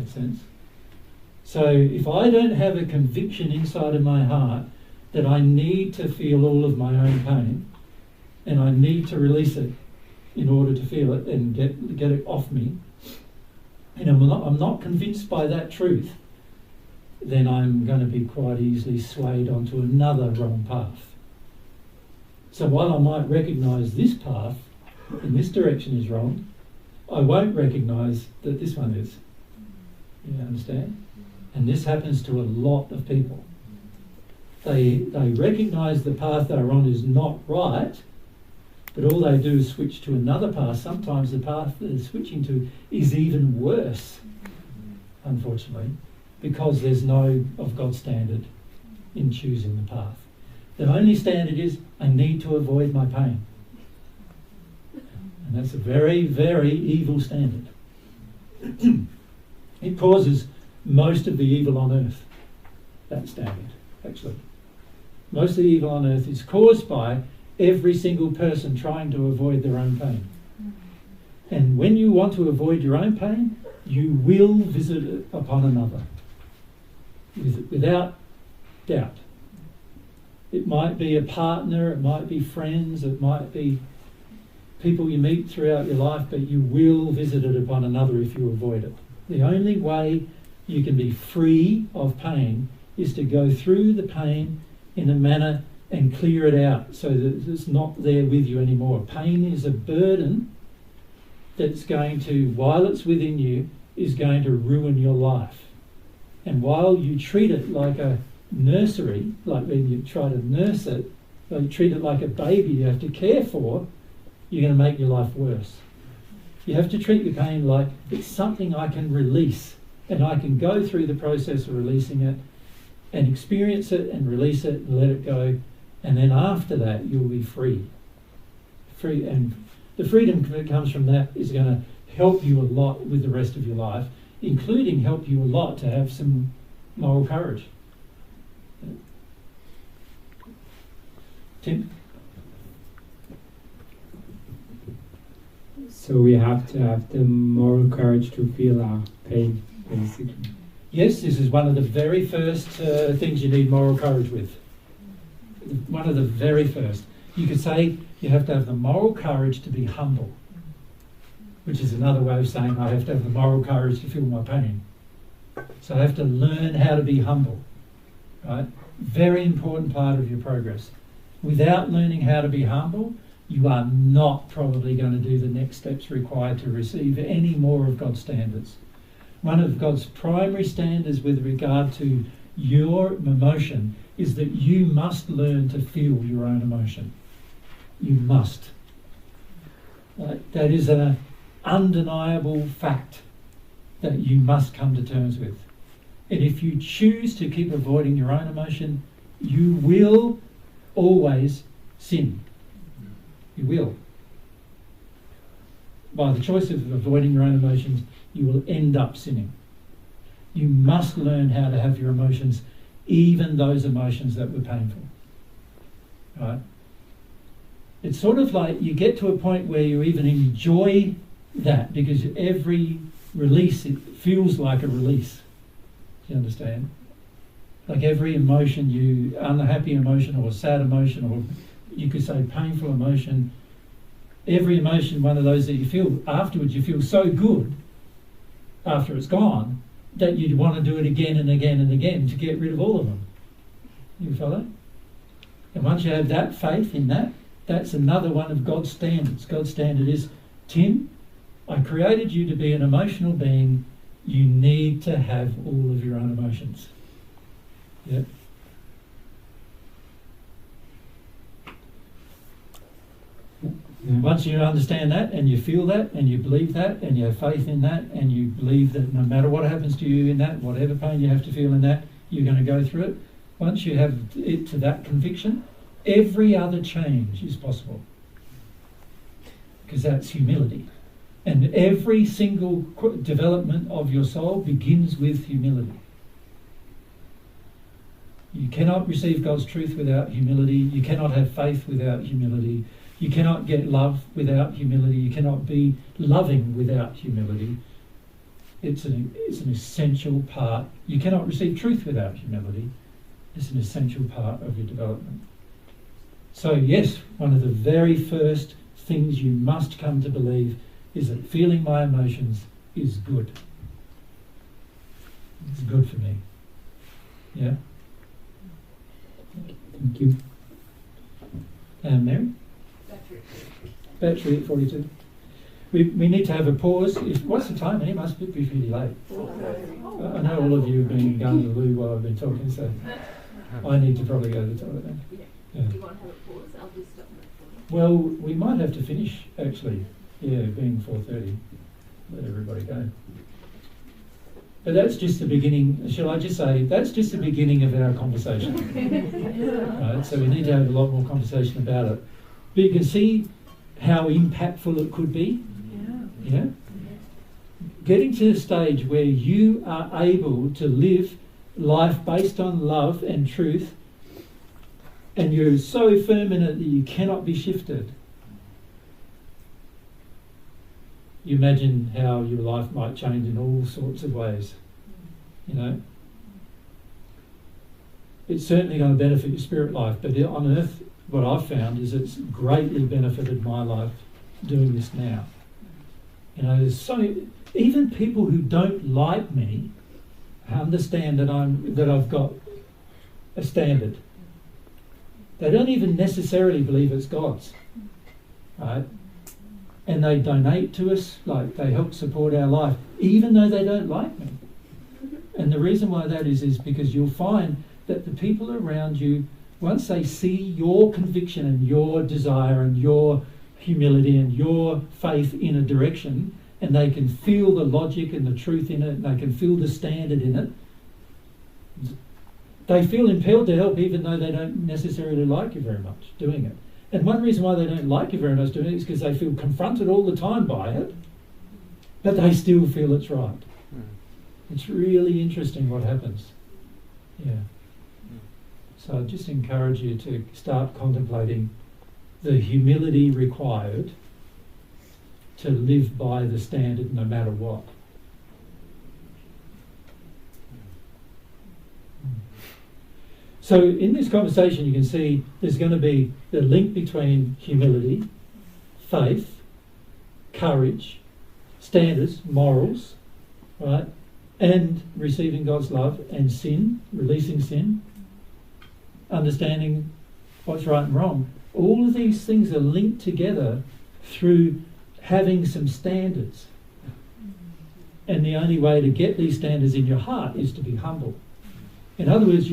Makes sense? So if I don't have a conviction inside of my heart that I need to feel all of my own pain and I need to release it in order to feel it and get it off me, and I'm not convinced by that truth, then I'm going to be quite easily swayed onto another wrong path. So while I might recognise this path in this direction is wrong, I won't recognise that this one is. You understand? And this happens to a lot of people. They recognise the path they're on is not right, but all they do is switch to another path. Sometimes the path they're switching to is even worse, unfortunately, because there's no of God standard in choosing the path. The only standard is, I need to avoid my pain. And that's a very, very evil standard. It causes most of the evil on earth, that standard, actually. Most of the evil on earth is caused by every single person trying to avoid their own pain. And when you want to avoid your own pain, you will visit it upon another, without doubt. It might be a partner, it might be friends, it might be people you meet throughout your life, but you will visit it upon another if you avoid it. The only way you can be free of pain is to go through the pain in a manner and clear it out so that it's not there with you anymore. Pain is a burden that's going to, while it's within you, is going to ruin your life. And while you treat it like a nursery, like when you try to nurse it, you treat it like a baby you have to care for, you're going to make your life worse. You have to treat your pain like it's something I can release, and I can go through the process of releasing it and experience it and release it and let it go, and then after that you'll be free. Free, and the freedom that comes from that is going to help you a lot with the rest of your life, including help you a lot to have some moral courage. Tim? So we have to have the moral courage to feel our pain, basically. Yes, this is one of the very first things you need moral courage with. One of the very first. You could say you have to have the moral courage to be humble, which is another way of saying I have to have the moral courage to feel my pain. So I have to learn how to be humble, right? Very important part of your progress. Without learning how to be humble, you are not probably going to do the next steps required to receive any more of God's standards. One of God's primary standards with regard to your emotion is that you must learn to feel your own emotion. You must. That is an undeniable fact that you must come to terms with. And if you choose to keep avoiding your own emotion, you will always sin. You will. By the choice of avoiding your own emotions, you will end up sinning. You must learn how to have your emotions, even those emotions that were painful. Right? It's sort of like you get to a point where you even enjoy that, because every release, it feels like a release. Do you understand? Like every emotion, unhappy emotion or sad emotion, or you could say painful emotion, every emotion, one of those that you feel afterwards, you feel so good after it's gone that you'd want to do it again and again and again to get rid of all of them. You follow? And once you have that faith in that, that's another one of God's standards. God's standard is, Tim, I created you to be an emotional being. You need to have all of your own emotions. Yep. Once you understand that and you feel that and you believe that and you have faith in that and you believe that no matter what happens to you in that, whatever pain you have to feel in that, you're going to go through it. Once you have it to that conviction, every other change is possible, because that's humility. And every single development of your soul begins with humility. You cannot receive God's truth without humility. You cannot have faith without humility. You cannot get love without humility. You cannot be loving without humility. It's an essential part. You cannot receive truth without humility. It's an essential part of your development. So yes, one of the very first things you must come to believe is that feeling my emotions is good. It's good for me. Yeah? Thank you. And Mary? Battery at 42. We need to have a pause. What's the time? It must be pretty late. I know all of you have been going to the loo while I've been talking, so I need to probably go to the toilet then. Yeah. Do you want to have a pause? I'll just stop it. Well, we might have to finish, actually. Yeah, being 4:30. Let everybody go. But that's just the beginning. Shall I just say, that's just the beginning of our conversation. Right, so we need to have a lot more conversation about it. But you can see how impactful it could be. Yeah? Getting to the stage where you are able to live life based on love and truth, and you're so firm in it that you cannot be shifted. You imagine how your life might change in all sorts of ways. You know? It's certainly going to benefit your spirit life, but on earth, what I've found is it's greatly benefited my life doing this now. You know, there's even people who don't like me understand that I've got a standard. They don't even necessarily believe it's God's, right? And they donate to us, like they help support our life, even though they don't like me. And the reason why that is because you'll find that the people around you, once they see your conviction and your desire and your humility and your faith in a direction, and they can feel the logic and the truth in it, and they can feel the standard in it, they feel impelled to help even though they don't necessarily like you very much doing it. And one reason why they don't like you very much doing it is because they feel confronted all the time by it, but they still feel it's right. It's really interesting what happens. Yeah. So I just encourage you to start contemplating the humility required to live by the standard no matter what. So in this conversation you can see there's going to be the link between humility, faith, courage, standards, morals, right, and receiving God's love, and sin, releasing sin, understanding what's right and wrong. All of these things are linked together through having some standards. And the only way to get these standards in your heart is to be humble. In other words,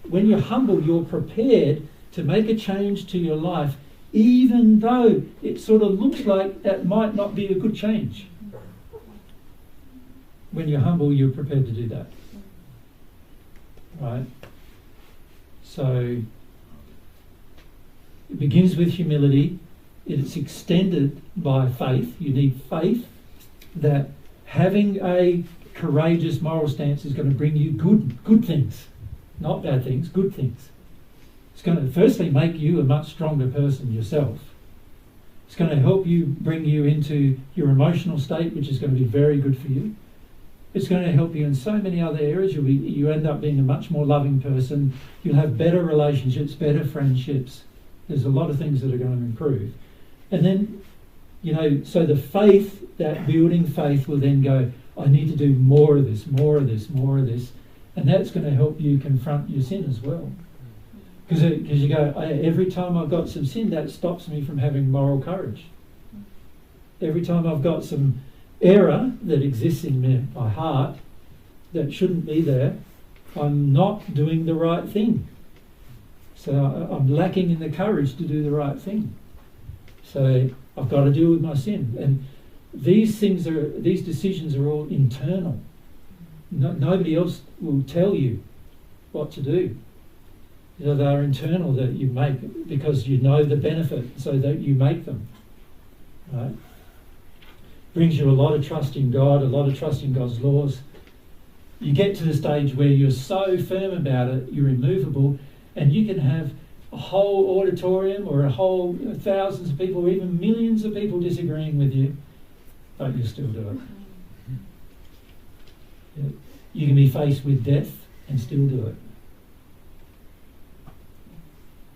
when you're humble, you're prepared to make a change to your life, even though it sort of looks like that might not be a good change. When you're humble, you're prepared to do that. Right? So it begins with humility. It's extended by faith. You need faith that having a courageous moral stance is going to bring you good things. Not bad things, good things. It's going to firstly make you a much stronger person yourself. It's going to help you bring you into your emotional state, which is going to be very good for you. It's going to help you in so many other areas. You end up being a much more loving person. You'll have better relationships, better friendships. There's a lot of things that are going to improve. And then, you know, so the faith, that building faith will then go, I need to do more of this, more of this, more of this. And that's going to help you confront your sin as well. Because you go, every time I've got some sin, that stops me from having moral courage. Every time I've got some error that exists in my heart that shouldn't be there, I'm not doing the right thing. So I'm lacking in the courage to do the right thing. So I've got to deal with my sin. And these decisions are all internal. Nobody else will tell you what to do. You know, they are internal that you make because you know the benefit, so that you make them. Right? Brings you a lot of trust in God, a lot of trust in God's laws. You get to the stage where you're so firm about it, you're immovable, and you can have a whole auditorium or a whole thousands of people, or even millions of people disagreeing with you, but you still do it. You can be faced with death and still do it.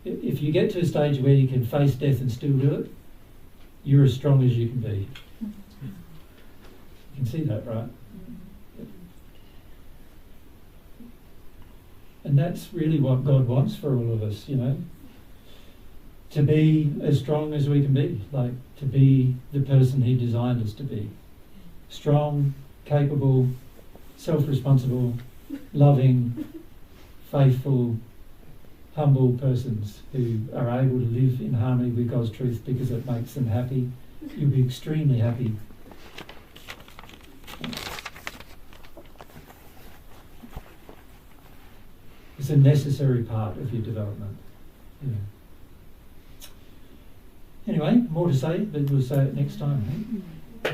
If you get to a stage where you can face death and still do it, you're as strong as you can be. You can see that, right? And that's really what God wants for all of us, to be as strong as we can be, like to be the person He designed us to be. Strong, capable, self-responsible, loving, faithful, humble persons who are able to live in harmony with God's truth because it makes them happy. You'll be extremely happy. It's a necessary part of your development. Yeah. Anyway, more to say, but we'll say it next time. Yeah.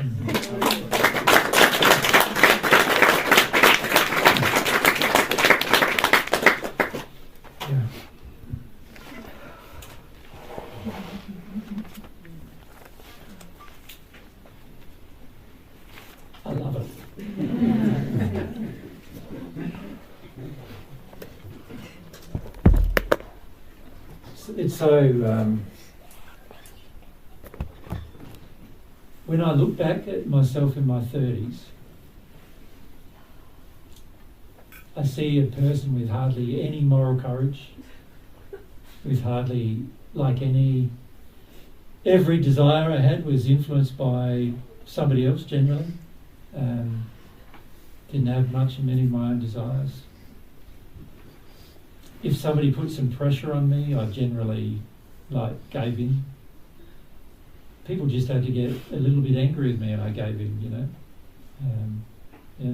I love it. It's so... when I look back at myself in my 30s, I see a person with hardly any moral courage, with hardly every desire I had was influenced by somebody else generally. Didn't have much of many of my own desires. If somebody put some pressure on me, I generally gave in. People just had to get a little bit angry with me and I gave in, yeah.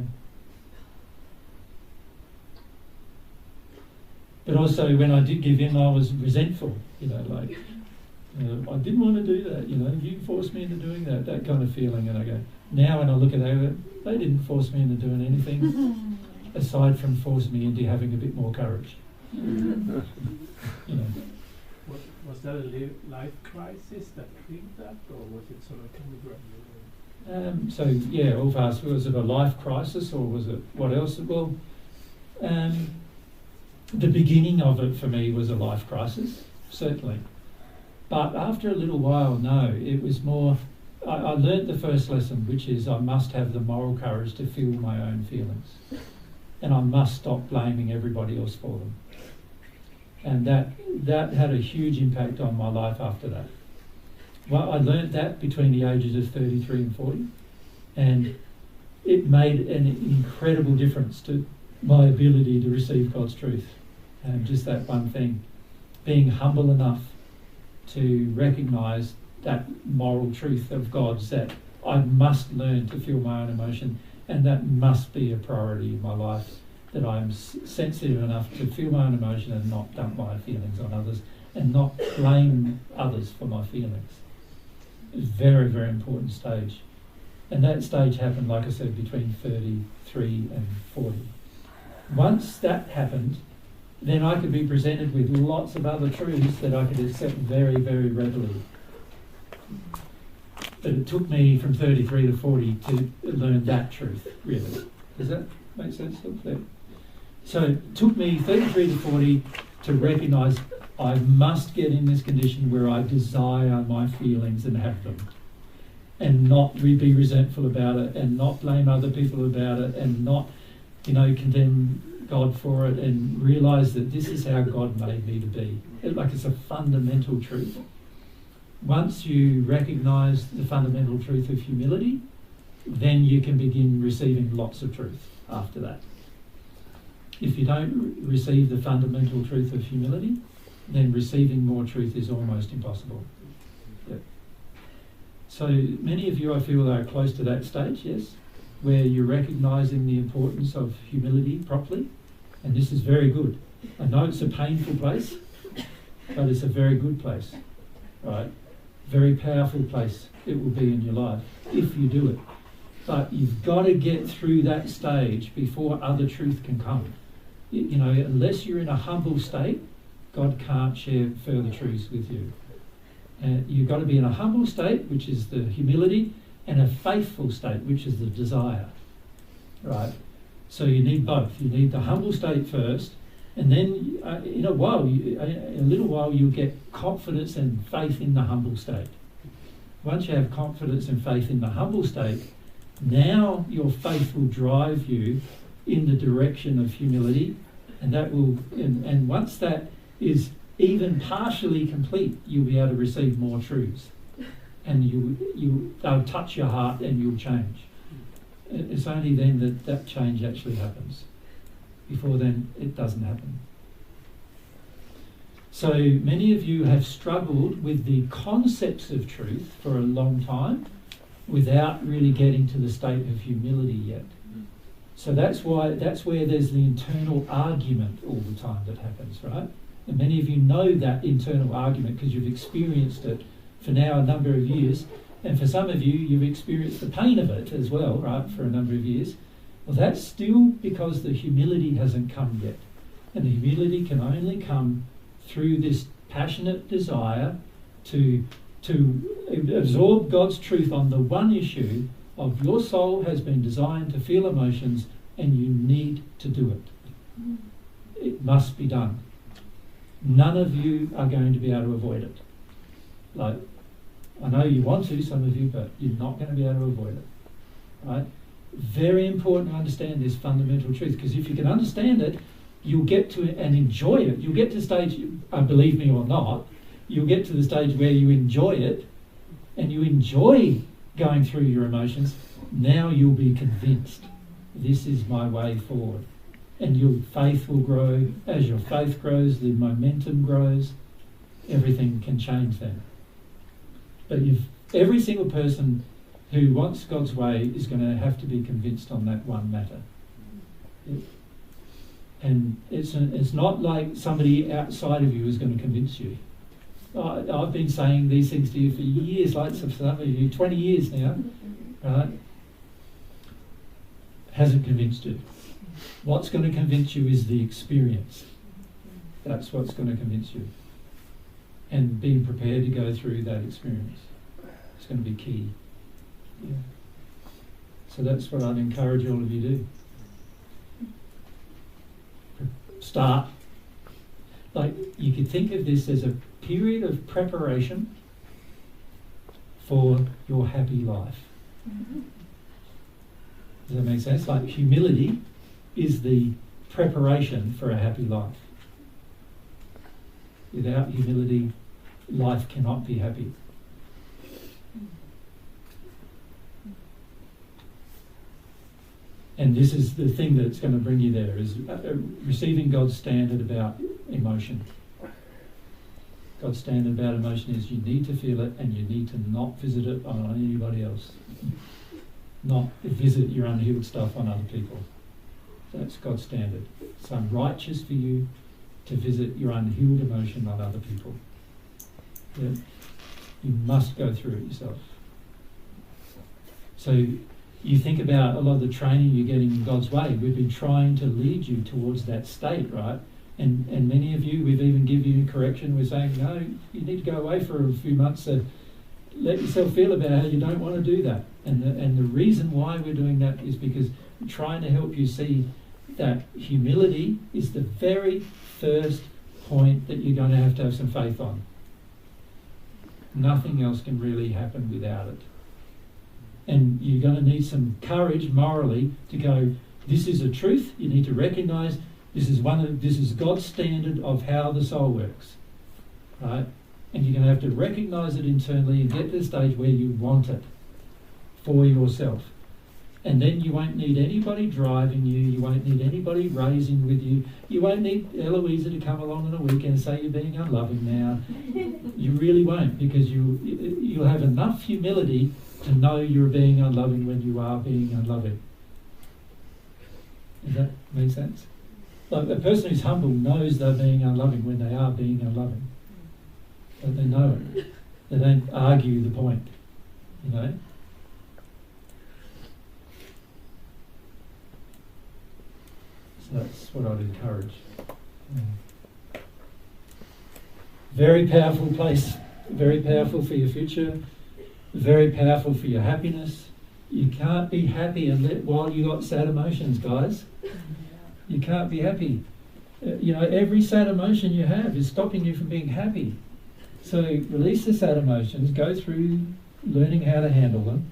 But also when I did give in, I was resentful, I didn't want to do that, you forced me into doing that kind of feeling. And I go, now when I look at it, they didn't force me into doing anything aside from forcing me into having a bit more courage. Was that a life crisis that triggered that, or was it sort of gradual? All fast. Was it a life crisis, or was it what else? Well, the beginning of it for me was a life crisis, certainly. But after a little while, no, it was more. I learnt the first lesson, which is I must have the moral courage to feel my own feelings, and I must stop blaming everybody else for them. And that had a huge impact on my life after that. Well, I learnt that between the ages of 33 and 40, and it made an incredible difference to my ability to receive God's truth. And just that one thing, being humble enough to recognise that moral truth of God's, that I must learn to feel my own emotion, and that must be a priority in my life. That I'm sensitive enough to feel my own emotion and not dump my feelings on others and not blame others for my feelings. It's a very, very important stage. And that stage happened, like I said, between 33 and 40. Once that happened, then I could be presented with lots of other truths that I could accept very, very readily. But it took me from 33 to 40 to learn that truth, really. Does that make sense? So it took me 33 to 40 to recognise I must get in this condition where I desire my feelings and have them, and not be resentful about it, and not blame other people about it, and not, condemn God for it, and realise that this is how God made me to be. It's a fundamental truth. Once you recognise the fundamental truth of humility, then you can begin receiving lots of truth after that. If you don't receive the fundamental truth of humility, then receiving more truth is almost impossible. Yep. So many of you, I feel, are close to that stage, yes, where you're recognising the importance of humility properly, and this is very good. I know it's a painful place, but it's a very good place, right? Very powerful place it will be in your life if you do it. But you've got to get through that stage before other truth can come. Unless you're in a humble state, God can't share further truths with you. And you've got to be in a humble state, which is the humility, and a faithful state, which is the desire. Right? So you need both. You need the humble state first, and then in a little while you'll get confidence and faith in the humble state. Once you have confidence and faith in the humble state, now your faith will drive you in the direction of humility, and that will, and once that is even partially complete, you'll be able to receive more truths, and they'll touch your heart and you'll change. It's only then that change actually happens. Before then, it doesn't happen. So many of you have struggled with the concepts of truth for a long time without really getting to the state of humility yet. So that's where there's the internal argument all the time that happens, right? And many of you know that internal argument because you've experienced it for now a number of years. And for some of you, you've experienced the pain of it as well, right, for a number of years. Well, that's still because the humility hasn't come yet. And the humility can only come through this passionate desire to absorb God's truth on the one issue of your soul has been designed to feel emotions and you need to do it. It must be done. None of you are going to be able to avoid it. Like, I know you want to, some of you, but you're not going to be able to avoid it. Right? Very important to understand this fundamental truth, because if you can understand it, you'll get to it and enjoy it. You'll get to the stage, believe me or not, you'll get to the stage where you enjoy it, and you enjoy going through your emotions. Now you'll be convinced, this is my way forward. And your faith will grow. As your faith grows, the momentum grows. Everything can change then. But every single person who wants God's way is going to have to be convinced on that one matter. And it's not like somebody outside of you is going to convince you. I've been saying these things to you for years, like some of you, 20 years now, right? Hasn't convinced you. What's going to convince you is the experience. That's what's going to convince you. And being prepared to go through that experience. It's going to be key. Yeah. So that's what I'd encourage all of you to do. Start. Like, you could think of this as a period of preparation for your happy life. Does that make sense? Like, humility is the preparation for a happy life. Without humility, life cannot be happy. And this is the thing that's going to bring you there, is receiving God's standard about emotion. God's standard about emotion is you need to feel it and you need to not visit it on anybody else. Not visit your unhealed stuff on other people. That's God's standard. It's unrighteous for you to visit your unhealed emotion on other people. Yeah? You must go through it yourself. So you think about a lot of the training you're getting in God's way. We've been trying to lead you towards that state, right? And many of you, we've even given you correction. We're saying, no, you need to go away for a few months to let yourself feel about how you don't want to do that. And the reason why we're doing that is because we're trying to help you see that humility is the very first point that you're going to have some faith on. Nothing else can really happen without it. And you're going to need some courage morally to go, this is a truth. You need to recognise this is God's standard of how the soul works. Right? And you're going to have to recognise it internally and get to the stage where you want it for yourself. And then you won't need anybody driving you. You won't need anybody raising with you. You won't need Eloisa to come along on a weekend and say you're being unloving now. You really won't, because you'll have enough humility to know you're being unloving when you are being unloving. Does that make sense? Like, a person who's humble knows they're being unloving when they are being unloving. But they know it. They don't argue the point, you know? So that's what I'd encourage. Very powerful place. Very powerful for your future. Very powerful for your happiness. You can't be happy while you got sad emotions, guys. You can't be happy. Every sad emotion you have is stopping you from being happy. So release the sad emotions, go through learning how to handle them,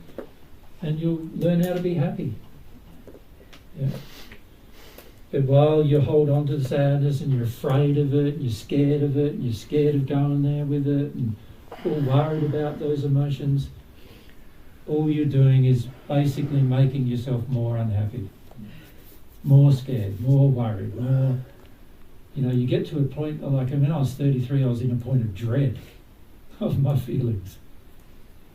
and you'll learn how to be happy. Yeah. But while you hold on to the sadness and you're afraid of it, you're scared of it, and you're scared of going there with it, and all worried about those emotions, all you're doing is basically making yourself more unhappy, more scared, more worried, more... you get to a point, like when I was 33, I was in a point of dread of my feelings.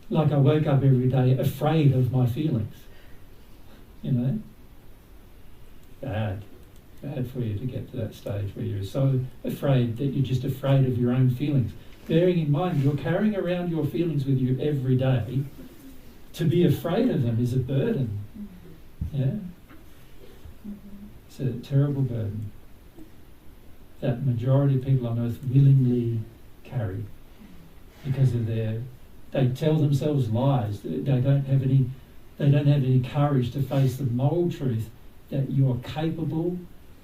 Like I woke up every day afraid of my feelings. Bad for you to get to that stage where you're so afraid that you're just afraid of your own feelings. Bearing in mind, you're carrying around your feelings with you every day. To be afraid of them is a burden. Yeah? It's a terrible burden that majority of people on earth willingly carry because of they tell themselves lies. They don't have any courage to face the moral truth that you're capable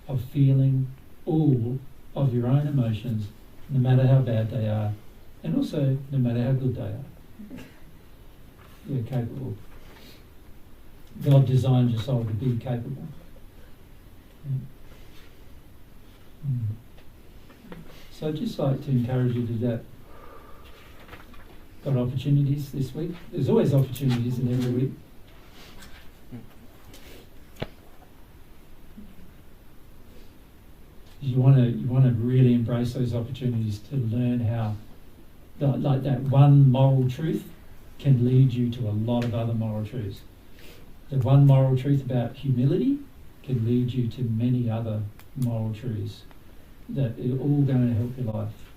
of feeling all of your own emotions, no matter how bad they are, and also no matter how good they are. You're capable. God designed your soul to be capable. So I'd just like to encourage you to do that. Got opportunities this week? There's always opportunities in every week. You want to really embrace those opportunities to learn how, like that one moral truth can lead you to a lot of other moral truths. The one moral truth about humility can lead you to many other moral truths that are all going to help your life.